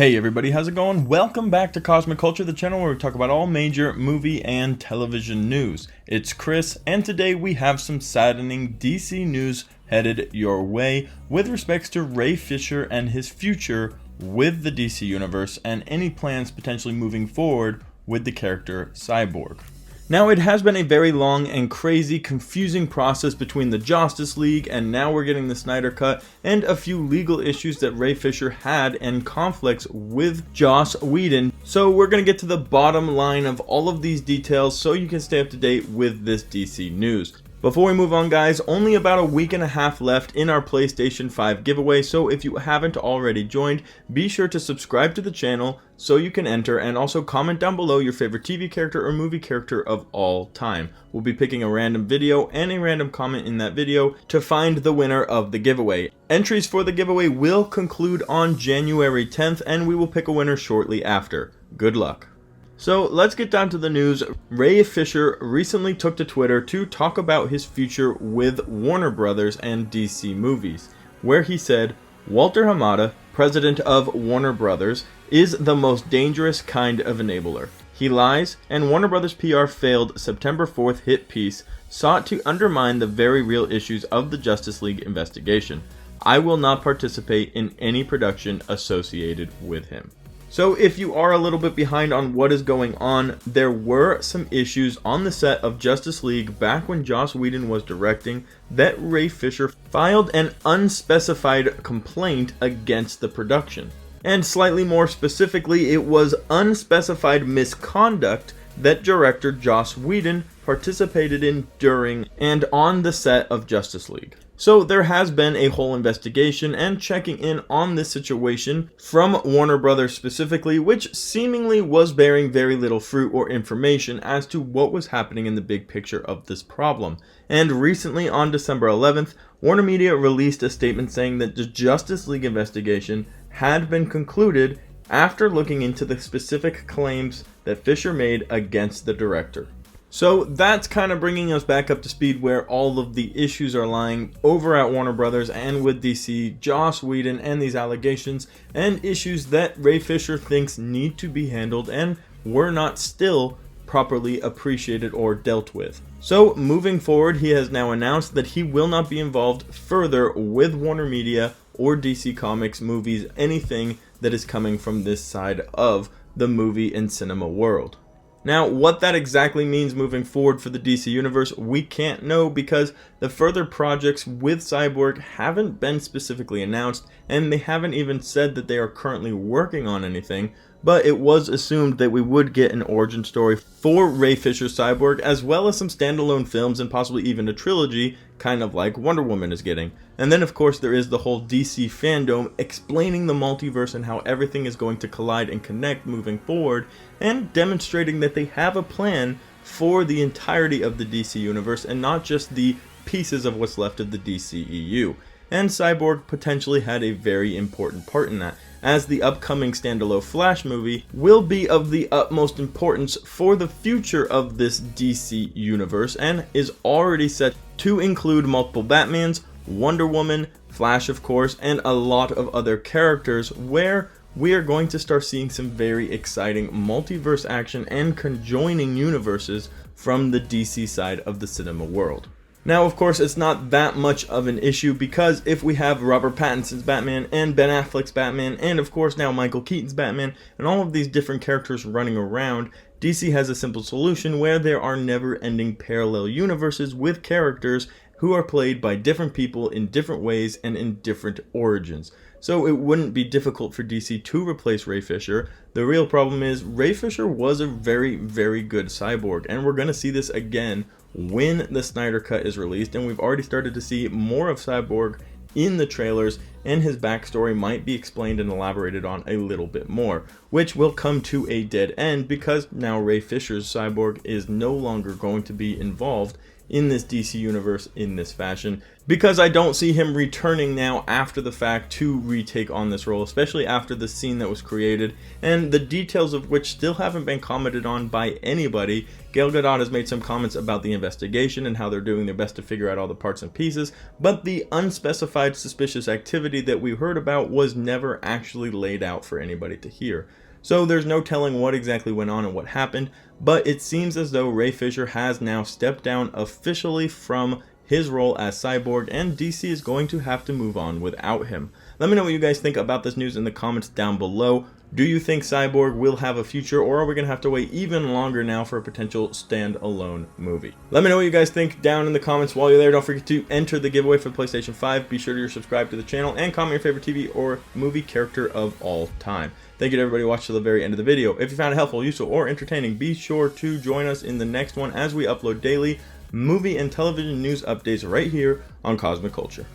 Hey everybody, how's it going? Welcome back to Cosmic Culture, the channel where we talk about all major movie and television news. It's Chris, and today we have some saddening DC news headed your way with respects to Ray Fisher and his future with the DC Universe and any plans potentially moving forward with the character Cyborg. Now, it has been a very long and crazy, confusing process between the Justice League and now we're getting the Snyder Cut and a few legal issues that Ray Fisher had and conflicts with Joss Whedon. So we're going to get to the bottom line of all of these details so you can stay up to date with this DC news. Before we move on, guys, only about a week and a half left in our PlayStation 5 giveaway, so if you haven't already joined, be sure to subscribe to the channel so you can enter, and also comment down below your favorite TV character or movie character of all time. We'll be picking a random video and a random comment in that video to find the winner of the giveaway. Entries for the giveaway will conclude on January 10th, and we will pick a winner shortly after. Good luck. So let's get down to the news. Ray Fisher recently took to Twitter to talk about his future with Warner Brothers and DC movies, where he said, "Walter Hamada, president of Warner Brothers, is the most dangerous kind of enabler. He lies, and Warner Brothers PR failed September 4th hit piece sought to undermine the very real issues of the Justice League investigation. I will not participate in any production associated with him." So if you are a little bit behind on what is going on, there were some issues on the set of Justice League back when Joss Whedon was directing that Ray Fisher filed an unspecified complaint against the production. And slightly more specifically, it was unspecified misconduct that director Joss Whedon participated in during and on the set of Justice League. So there has been a whole investigation and checking in on this situation from Warner Brothers specifically, which seemingly was bearing very little fruit or information as to what was happening in the big picture of this problem. And recently on December 11th, Warner Media released a statement saying that the Justice League investigation had been concluded after looking into the specific claims that Fisher made against the director. So that's kind of bringing us back up to speed where all of the issues are lying over at Warner Brothers and with DC, Joss Whedon, and these allegations and issues that Ray Fisher thinks need to be handled and were not still properly appreciated or dealt with. So moving forward, he has now announced that he will not be involved further with Warner Media or DC Comics movies, anything that is coming from this side of the movie and cinema world. Now, what that exactly means moving forward for the DC Universe, we can't know because the further projects with Cyborg haven't been specifically announced, and they haven't even said that they are currently working on anything, but it was assumed that we would get an origin story for Ray Fisher's Cyborg, as well as some standalone films and possibly even a trilogy, kind of like Wonder Woman is getting. And then of course there is the whole DC fandom explaining the multiverse and how everything is going to collide and connect moving forward, and demonstrating that they have a plan for the entirety of the DC Universe and not just the pieces of what's left of the DCEU. And Cyborg potentially had a very important part in that, as the upcoming standalone Flash movie will be of the utmost importance for the future of this DC universe and is already set to include multiple Batmans, Wonder Woman, Flash of course, and a lot of other characters where we are going to start seeing some very exciting multiverse action and conjoining universes from the DC side of the cinema world. Now, of course, it's not that much of an issue because if we have Robert Pattinson's Batman and Ben Affleck's Batman and of course now Michael Keaton's Batman and all of these different characters running around, DC has a simple solution where there are never-ending parallel universes with characters who are played by different people in different ways and in different origins. So it wouldn't be difficult for DC to replace Ray Fisher. The real problem is Ray Fisher was a very, very good Cyborg, and we're going to see this again when the Snyder Cut is released, and we've already started to see more of Cyborg in the trailers, and his backstory might be explained and elaborated on a little bit more, which will come to a dead end because now Ray Fisher's Cyborg is no longer going to be involved in this DC universe in this fashion, because I don't see him returning now after the fact to retake on this role, especially after the scene that was created, and the details of which still haven't been commented on by anybody. Gal Gadot has made some comments about the investigation and how they're doing their best to figure out all the parts and pieces, but the unspecified suspicious activity that we heard about was never actually laid out for anybody to hear. So there's no telling what exactly went on and what happened, but it seems as though Ray Fisher has now stepped down officially from his role as Cyborg, and DC is going to have to move on without him. Let me know what you guys think about this news in the comments down below. Do you think Cyborg will have a future, or are we going to have to wait even longer now for a potential standalone movie? Let me know what you guys think down in the comments. While you're there, don't forget to enter the giveaway for the PlayStation 5. Be sure to subscribe to the channel and comment your favorite TV or movie character of all time. Thank you to everybody who watched to the very end of the video. If you found it helpful, useful, or entertaining, be sure to join us in the next one as we upload daily movie and television news updates right here on Cosmic Culture.